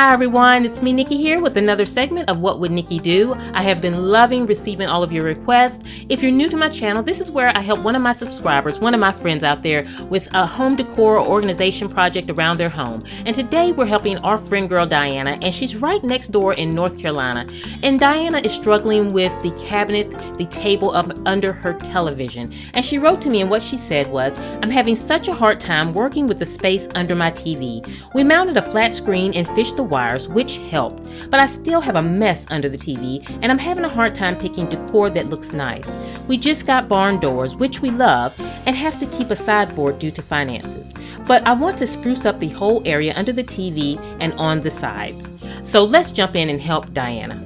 Hi everyone, it's me Nikki here with another segment of What Would Nikki Do? I have been loving receiving all of your requests. If you're new to my channel, this is where I help one of my subscribers, one of my friends out there with a home decor or organization project around their home. And today we're helping our friend girl Diana, and she's right next door in North Carolina. And Diana is struggling with the cabinet, the table up under her television. And she wrote to me, and what she said was, I'm having such a hard time working with the space under my TV. We mounted a flat screen and fished the wires, which helped, but I still have a mess under the TV, and I'm having a hard time picking decor that looks nice. We just got barn doors, which we love, and have to keep a sideboard due to finances. But I want to spruce up the whole area under the TV and on the sides. So let's jump in and help Diana.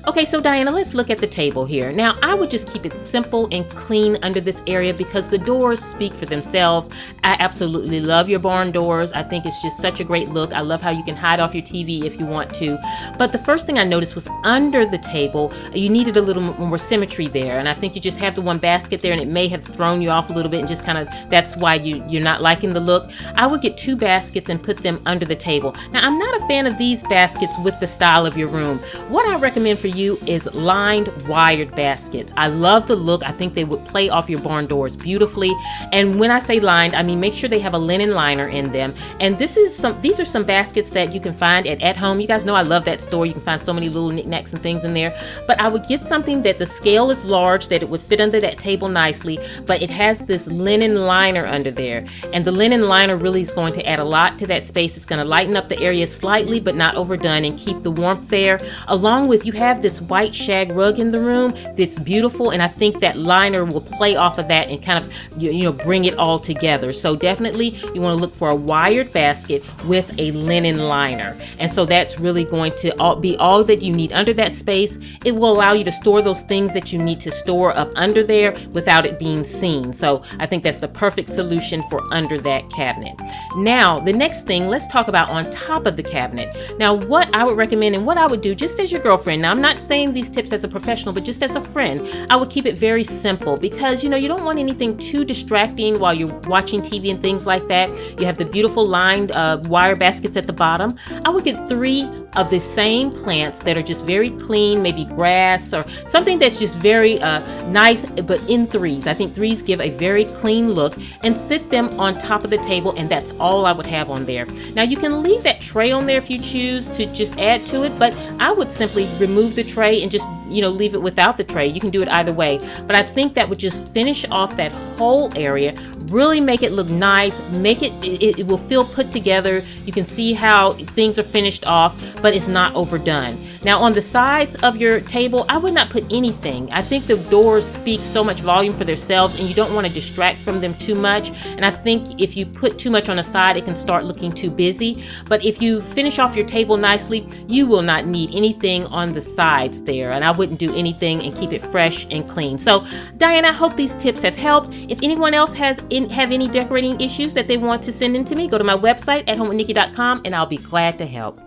Okay, so Diana, let's look at the table here. Now, I would just keep it simple and clean under this area because the doors speak for themselves. I absolutely love your barn doors. I think it's just such a great look. I love how you can hide off your TV if you want to. But the first thing I noticed was under the table, you needed a little more symmetry there. And I think you just have the one basket there and it may have thrown you off a little bit and just kind of, that's why you're not liking the look. I would get two baskets and put them under the table. Now, I'm not a fan of these baskets with the style of your room. What I recommend for you is lined wired baskets. I love the look. I think they would play off your barn doors beautifully. And when I say lined, I mean make sure they have a linen liner in them. And these are some baskets that you can find at Home. You guys know I love that store. You can find so many little knickknacks and things in there. But I would get something that the scale is large, that it would fit under that table nicely, but it has this linen liner under there. And the linen liner really is going to add a lot to that space. It's going to lighten up the area slightly, but not overdone, and keep the warmth there. Along with, you have this white shag rug in the room that's beautiful, and I think that liner will play off of that and kind of bring it all together. So definitely you want to look for a wired basket with a linen liner, and so that's really going to be all that you need under that space. It will allow you to store those things that you need to store up under there without it being seen. So I think that's the perfect solution for under that cabinet. Now the next thing, let's talk about on top of the cabinet. Now what I would recommend and what I would do just as your girlfriend, now I'm not saying these tips as a professional, but just as a friend, I would keep it very simple because you don't want anything too distracting while you're watching TV and things like that. You have the beautiful lined wire baskets at the bottom. I would get 3 of the same plants that are just very clean, maybe grass or something that's just very nice, but in 3s. I think 3s give a very clean look, and sit them on top of the table, and that's all I would have on there. Now you can leave that tray on there if you choose to just add to it, but I would simply remove the tray and just leave it without the tray. You can do it either way, but I think that would just finish off that whole area, really make it look nice, make it will feel put together. You can see how things are finished off, but it's not overdone. Now on the sides of your table, I would not put anything. I think the doors speak so much volume for themselves, and you don't want to distract from them too much. And I think if you put too much on the side, it can start looking too busy. But if you finish off your table nicely, you will not need anything on the sides there, and I wouldn't do anything, and keep it fresh and clean. So Diana, I hope these tips have helped. If anyone else have any decorating issues that they want to send in to me, go to my website, AtHomeWithNikki.com, and I'll be glad to help.